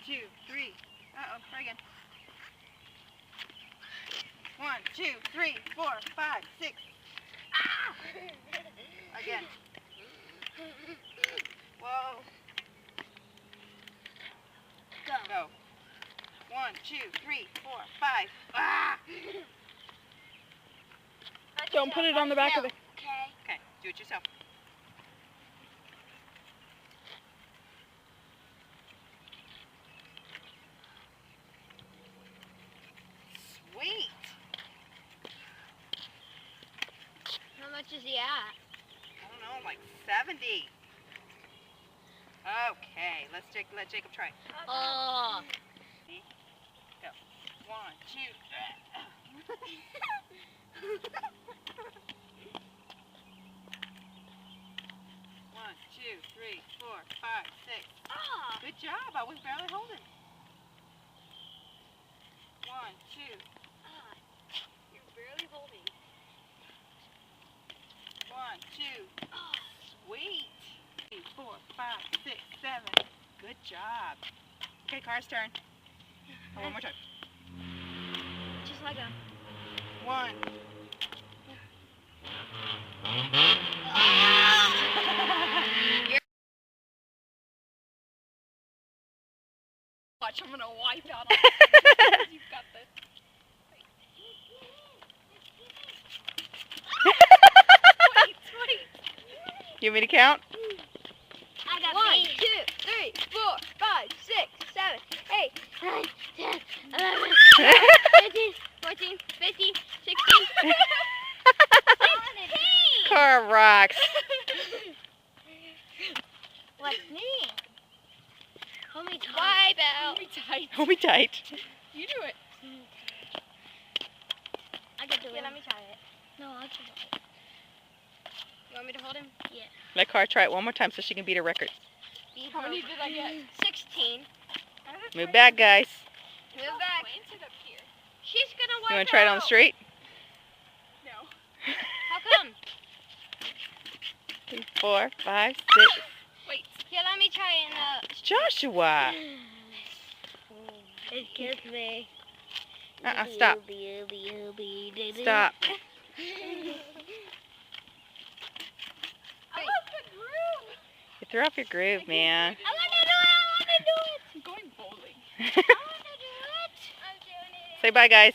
2, 3. Uh-oh, try again. 1, 2, 3, 4, 5, 6. Ah! Again. Whoa. Go. 1, 2, 3, 4, 5. Ah! Don't put it on the back of the... Okay, do it yourself. Sweet. How much is he at? I don't know, like 70. Okay, let Jacob try. Oh. Go. 1, 2. 1, 2, 3, 4, 5, 6. Oh. Good job. I was barely holding. 1, 2. You're barely holding. 1, 2. Sweet. 3, 4, 5, 6, 7. Good job. Okay, Car's turn. Oh, one more time. Just like him. 1. Watch, I'm gonna wipe out all this. You've got this. You want me to count? I got 1, 2, 3, 4, 5, 6, 7, 8, 9, 10, 11, 12, 13, 14, 15, 16, 17. Car rocks. What's me? Hold me tight. Wipe out. Hold me tight. Hold me tight. You do it. I can do it. Let me try it. No, I'll try it. You want me to hold him? Yeah. Let Car try it one more time so she can beat her record. How many did I get? 16. Move back, guys. Move back. She's gonna wipe out. You want to try it on the street? No. How come? 3, 4, 5, 6. Wait. Here, let me try it in the... Joshua. Excuse me. Stop. Stop. I love the groove. You threw off your groove, man. I want to do it. I'm going bowling. I want to do it. I'm doing it. Say bye, guys.